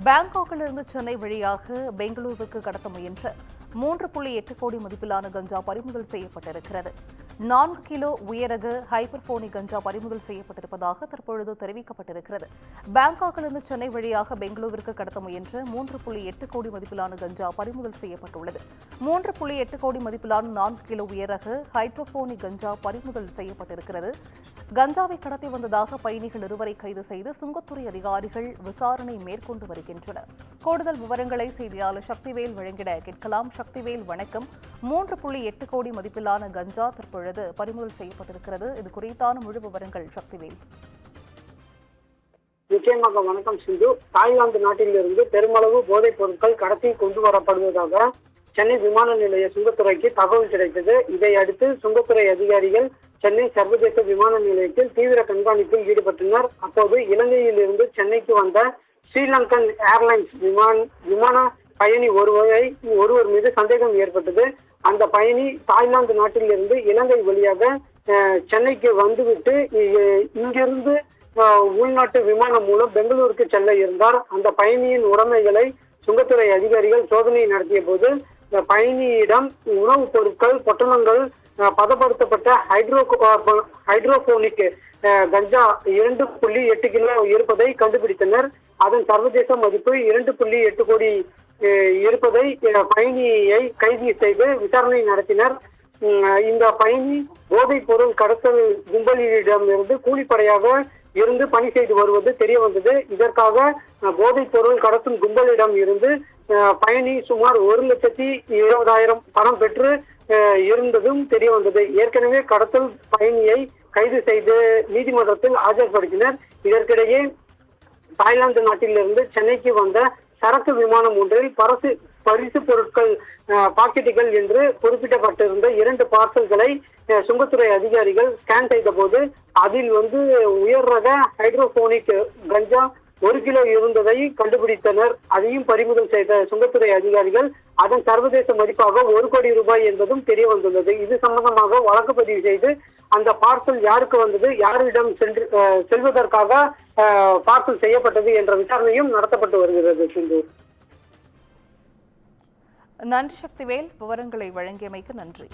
பாங்காக்கிலிருந்து சென்னை வழியாக பெங்களூருவுக்கு கடத்த முயன்ற 3.8 கோடி மதிப்பிலான கஞ்சா பறிமுதல் செய்யப்பட்டிருக்கிறது. 4 கிலோ உயரக ஹைப்பர்போனிக் கஞ்சா பறிமுதல் செய்யப்பட்டிருப்பதாக தற்பொழுது தெரிவிக்கப்பட்டிருக்கிறது. பாங்காக்கிலிருந்து சென்னை வழியாக பெங்களூருவிற்கு கடத்த முயன்ற 3.8 கோடி மதிப்பிலான கஞ்சா பறிமுதல் செய்யப்பட்டுள்ளது. 3.8 கோடி மதிப்பிலான 4 கிலோ உயரக ஹைட்ரோபோனிக் கஞ்சா பறிமுதல் செய்யப்பட்டிருக்கிறது. கஞ்சாவை கடத்தி வந்ததாக பயணிகள் இருவரை கைது செய்து சுங்கத்துறை அதிகாரிகள் விசாரணை மேற்கொண்டு வருகின்றனர். கூடுதல் விவரங்களை செய்தியாளர் சக்திவேல் வழங்கிட கேட்கலாம். சக்திவேல், வணக்கம். 3.8 கோடி மதிப்பிலான கஞ்சா தற்பொழுது பறிமுதல் செய்யப்பட்டிருக்கிறது. இது குறித்தான முழு விவரங்கள் சக்திவேல். நிச்சயமாக வணக்கம் சிந்து. தாய்லாந்து நாட்டிலிருந்து பெருமளவு போதைப் பொருட்கள் கடத்தி கொண்டு வரப்படுவதாக சென்னை விமான நிலைய சுங்கத்துறைக்கு தகவல் கிடைத்தது. இதை அடுத்து சுங்கத்துறை அதிகாரிகள் சென்னை சர்வதேச விமான நிலையத்தில் தீவிர கண்காணிப்பில் ஈடுபட்டனர். அப்போது இலங்கையில் இருந்து சென்னைக்கு வந்த ஸ்ரீலங்கன் ஏர்லைன்ஸ் விமான பயணி ஒருவர் மீது சந்தேகம் ஏற்பட்டது. அந்த பயணி தாய்லாந்து நாட்டிலிருந்து இலங்கை வழியாக சென்னைக்கு வந்துவிட்டு இங்கிருந்து உள்நாட்டு விமானம் மூலம் பெங்களூருக்கு செல்ல இருந்தார். அந்த பயணியின் உடைமைகளை சுங்கத்துறை அதிகாரிகள் சோதனை நடத்திய போது பயணியிடம் உணவுப் பொருட்கள், பொட்டலங்கள், பதப்படுத்தப்பட்ட ஹைட்ரோபோனிக் கஞ்சா 2.8 கிலோ இருப்பதை கண்டுபிடித்தனர். அதன் சர்வதேச மதிப்பு 2.8 கோடி இருப்பதை பயணியை கைது செய்து விசாரணை நடத்தினர். இந்த பயணி போதைப் பொருள் கடத்தல் கும்பலிடமிருந்து கூலிப்படையாக இருந்து பணி செய்து வருவது தெரிய வந்தது. இதற்காக போதைப் பொருள் கடத்தும் கும்பலிடம் இருந்து பயணி சுமார் 1,20,000 பணம் பெற்று இருந்ததும் தெரிய வந்தது. ஏற்கனவே கடத்தல் பயணியை கைது செய்து நீதிமன்றத்தில் ஆஜர்படுத்தினர். இதற்கிடையே தாய்லாந்து நாட்டிலிருந்து சென்னைக்கு வந்த சரக்கு விமானம் ஒன்றில் பரிசு பொருட்கள் பாக்கெட்டுகள் என்று குறிப்பிடப்பட்டிருந்த 2 பார்சல்களை சுங்கத்துறை அதிகாரிகள் ஸ்கேன் செய்த போது அதில் உயர் ரக ஹைட்ரோபோனிக் கஞ்சா 1 கிலோ இருந்ததை கண்டுபிடித்தனர். அதையும் பறிமுதல் செய்த சுங்கத்துறை அதிகாரிகள் அதன் சர்வதேச மதிப்பாக 1 கோடி ரூபாய் என்பதும் தெரிய வந்துள்ளது. இது சம்பந்தமாக வழக்கு பதிவு செய்து அந்த பார்சல் யாருக்கு வந்தது, யாரிடம் செல்வதற்காக பார்சல் செய்யப்பட்டது என்ற விசாரணையும் நடத்தப்பட்டு வருகிறது. சிந்து, நன்றி சக்திவேல். விவரங்களை வழங்கியமைக்கு நன்றி.